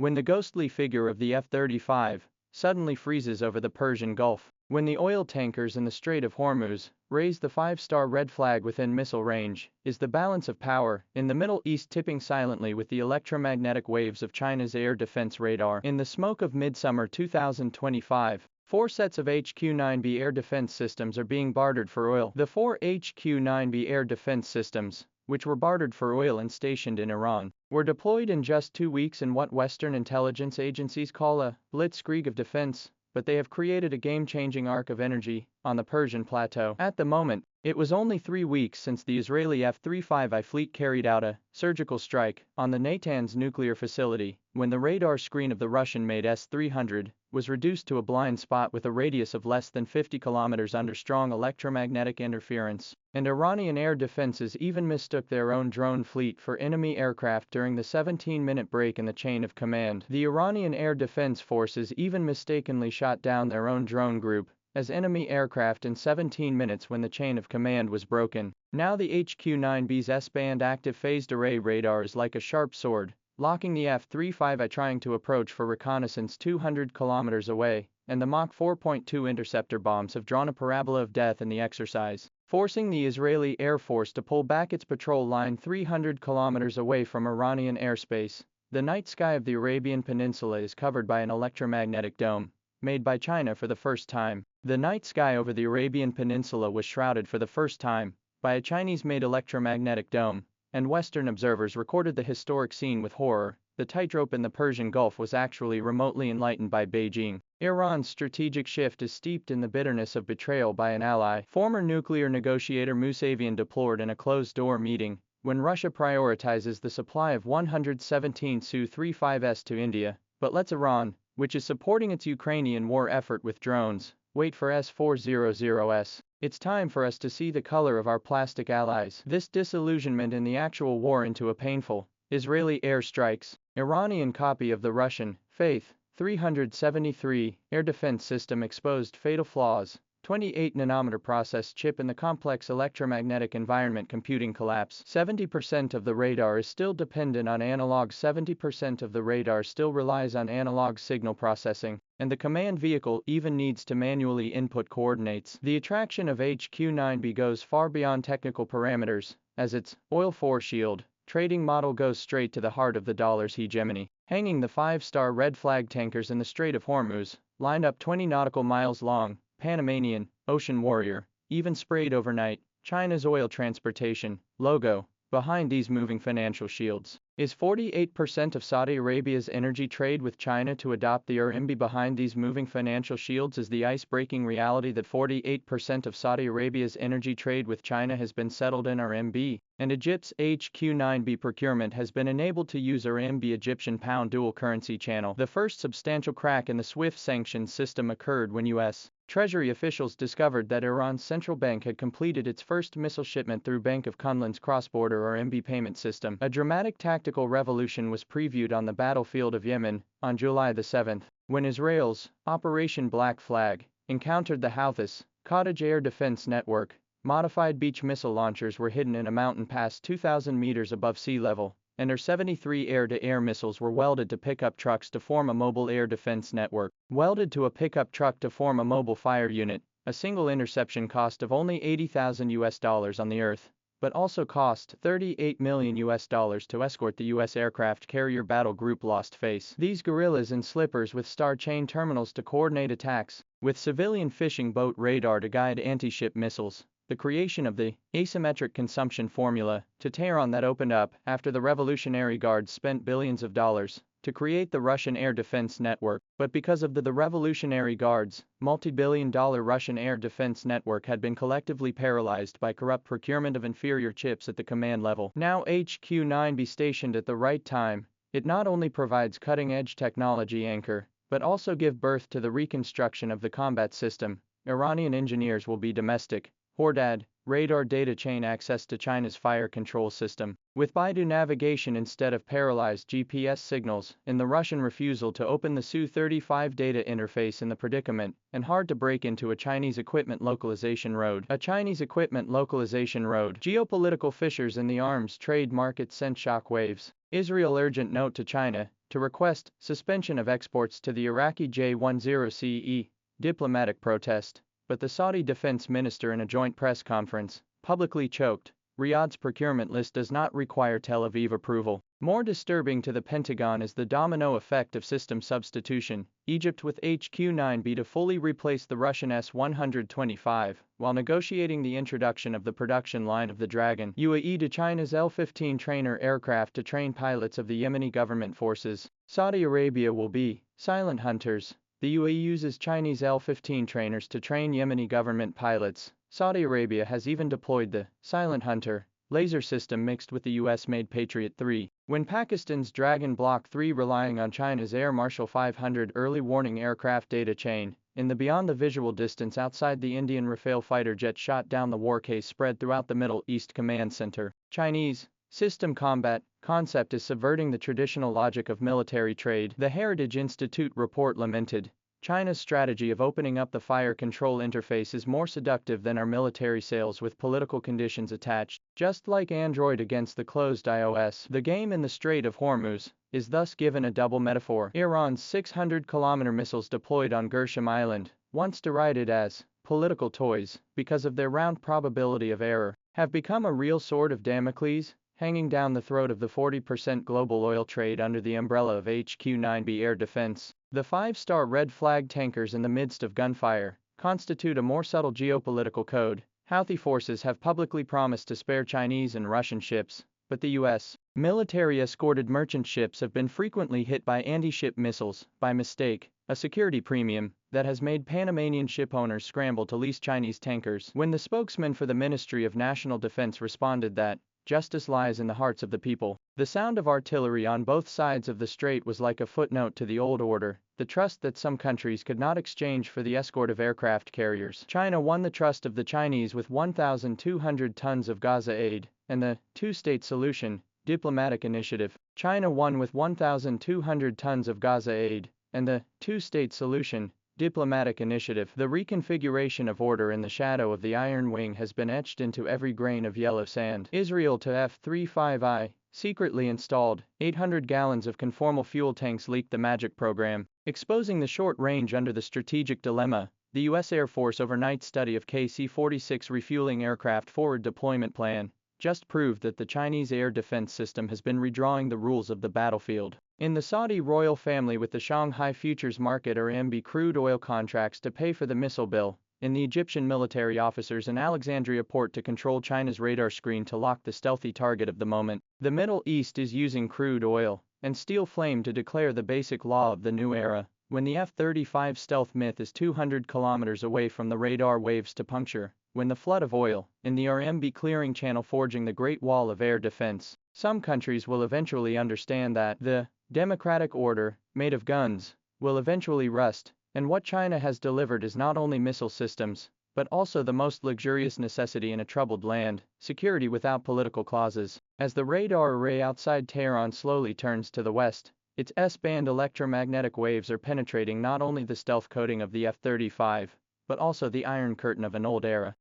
When the ghostly figure of the F-35 suddenly freezes over the Persian Gulf. When the oil tankers in the Strait of Hormuz raise the five-star red flag within missile range, is the balance of power in the Middle East tipping silently with the electromagnetic waves of China's air defense radar. In the smoke of midsummer 2025, 4 sets of HQ-9B air defense systems are being bartered for oil. The 4 HQ-9B air defense systems, which were bartered for oil and stationed in Iran, were deployed in just 2 weeks in what Western intelligence agencies call a blitzkrieg of defense, but they have created a game-changing arc of energy on the Persian plateau. At the moment, it was only 3 weeks since the Israeli F-35I fleet carried out a surgical strike on the Natanz nuclear facility, when the radar screen of the Russian-made S-300 was reduced to a blind spot with a radius of less than 50 kilometers under strong electromagnetic interference. And Iranian air defenses even mistook their own drone fleet for enemy aircraft during the 17-minute break in the chain of command. The Iranian Air Defense Forces even mistakenly shot down their own drone group as enemy aircraft in 17 minutes when the chain of command was broken. Now the HQ-9B's S-band active phased array radar is like a sharp sword, locking the F-35I trying to approach for reconnaissance 200 kilometers away, and the Mach 4.2 interceptor bombs have drawn a parabola of death in the exercise, forcing the Israeli Air Force to pull back its patrol line 300 kilometers away from Iranian airspace. The night sky of the Arabian Peninsula is covered by an electromagnetic dome, made by China for the first time. The night sky over the Arabian Peninsula was shrouded for the first time by a Chinese-made electromagnetic dome, and Western observers recorded the historic scene with horror. The tightrope in the Persian Gulf was actually remotely enlightened by Beijing. Iran's strategic shift is steeped in the bitterness of betrayal by an ally. Former nuclear negotiator Mousavian deplored in a closed-door meeting, when Russia prioritizes the supply of 117 Su-35s to India, but lets Iran, which is supporting its Ukrainian war effort with drones, wait for S-400s. It's time for us to see the color of our plastic allies. This disillusionment in the actual war into a painful Israeli airstrikes. Iranian copy of the Russian Faith 373 air defense system exposed fatal flaws. 28-nanometer process chip in the complex electromagnetic environment computing collapse. 70% of the radar is still dependent on analog. 70% of the radar still relies on analog signal processing, and the command vehicle even needs to manually input coordinates. The attraction of HQ-9B goes far beyond technical parameters, as its oil foreshield trading model goes straight to the heart of the dollar's hegemony. Hanging the 5-star red flag tankers in the Strait of Hormuz, lined up 20 nautical miles long, Panamanian, Ocean Warrior, even sprayed overnight, China's oil transportation logo, behind these moving financial shields, is 48% of Saudi Arabia's energy trade with China to adopt the RMB. Behind these moving financial shields is the ice-breaking reality that 48% of Saudi Arabia's energy trade with China has been settled in RMB, and Egypt's HQ-9B procurement has been enabled to use RMB Egyptian pound dual currency channel. The first substantial crack in the SWIFT sanctions system occurred when U.S. Treasury officials discovered that Iran's central bank had completed its first missile shipment through Bank of Kunland's cross-border RMB payment system. A dramatic tactical revolution was previewed on the battlefield of Yemen on July the 7th, when Israel's Operation Black Flag encountered the Houthis. Cottage Air Defense Network modified beach missile launchers were hidden in a mountain pass 2,000 meters above sea level, and their 73 air-to-air missiles were welded to pickup trucks to form a mobile air defense network. Welded to a pickup truck to form a mobile fire unit, a single interception cost of only $80,000 on the Earth, but also cost $38 million to escort the U.S. aircraft carrier battle group Lost Face. These guerrillas in slippers with star chain terminals to coordinate attacks, with civilian fishing boat radar to guide anti-ship missiles. The creation of the asymmetric consumption formula to Tehran that opened up after the Revolutionary Guards spent billions of dollars to create the Russian air defense network. But because of the Revolutionary Guards, multi-billion-dollar Russian air defense network had been collectively paralyzed by corrupt procurement of inferior chips at the command level. Now HQ-9B stationed at the right time, it not only provides cutting-edge technology anchor, but also give birth to the reconstruction of the combat system. Iranian engineers will be domestic Hordad, radar data chain access to China's fire control system, with Baidu navigation instead of paralyzed GPS signals, and the Russian refusal to open the Su-35 data interface in the predicament, and hard to break into a Chinese equipment localization road. A Chinese equipment localization road. Geopolitical fissures in the arms trade market sent shockwaves. Israel urgent note to China, to request suspension of exports to the Iraqi J-10CE diplomatic protest, but the Saudi defense minister in a joint press conference publicly choked. Riyadh's procurement list does not require Tel Aviv approval. More disturbing to the Pentagon is the domino effect of system substitution. Egypt with HQ-9B to fully replace the Russian S-125, while negotiating the introduction of the production line of the Dragon. UAE to China's L-15 trainer aircraft to train pilots of the Yemeni government forces. Saudi Arabia will be silent hunters. The UAE uses Chinese L-15 trainers to train Yemeni government pilots. Saudi Arabia has even deployed the Silent Hunter laser system mixed with the US-made Patriot 3. When Pakistan's Dragon Block 3 relying on China's Air Marshal 500 early warning aircraft data chain, in the beyond the visual distance outside the Indian Rafale fighter jet shot down the war case spread throughout the Middle East Command Center. Chinese system combat concept is subverting the traditional logic of military trade, the Heritage Institute report lamented. China's strategy of opening up the fire control interface is more seductive than our military sales with political conditions attached. Just like Android against the closed iOS, the game in the Strait of Hormuz is thus given a double metaphor. Iran's 600-kilometer missiles deployed on Gershom Island, once derided as political toys because of their round probability of error, have become a real sword of Damocles, hanging down the throat of the 40% global oil trade under the umbrella of HQ-9B air defense. The five-star red flag tankers in the midst of gunfire constitute a more subtle geopolitical code. Houthi forces have publicly promised to spare Chinese and Russian ships, but the U.S. military-escorted merchant ships have been frequently hit by anti-ship missiles, by mistake, a security premium that has made Panamanian ship owners scramble to lease Chinese tankers. When the spokesman for the Ministry of National Defense responded that justice lies in the hearts of the people, the sound of artillery on both sides of the strait was like a footnote to the old order, the trust that some countries could not exchange for the escort of aircraft carriers. China won the trust of the Chinese with 1,200 tons of Gaza aid, and the two-state solution diplomatic initiative. China won with 1,200 tons of Gaza aid, and the two-state solution diplomatic initiative. The reconfiguration of order in the shadow of the Iron Wing has been etched into every grain of yellow sand. Israel to F-35I, secretly installed, 800 gallons of conformal fuel tanks leaked the Magic program, exposing the short range under the strategic dilemma. The U.S. Air Force overnight study of KC-46 refueling aircraft forward deployment plan just proved that the Chinese air defense system has been redrawing the rules of the battlefield. In the Saudi royal family with the Shanghai Futures Market or MB crude oil contracts to pay for the missile bill, in the Egyptian military officers in Alexandria port to control China's radar screen to lock the stealthy target of the moment, the Middle East is using crude oil and steel flame to declare the basic law of the new era. When the F-35 stealth myth is 200 kilometers away from the radar waves to puncture, when the flood of oil in the RMB clearing channel forging the Great Wall of Air Defense, some countries will eventually understand that the democratic order, made of guns, will eventually rust, and what China has delivered is not only missile systems, but also the most luxurious necessity in a troubled land, security without political clauses. As the radar array outside Tehran slowly turns to the west, its S-band electromagnetic waves are penetrating not only the stealth coating of the F-35, but also the Iron Curtain of an old era.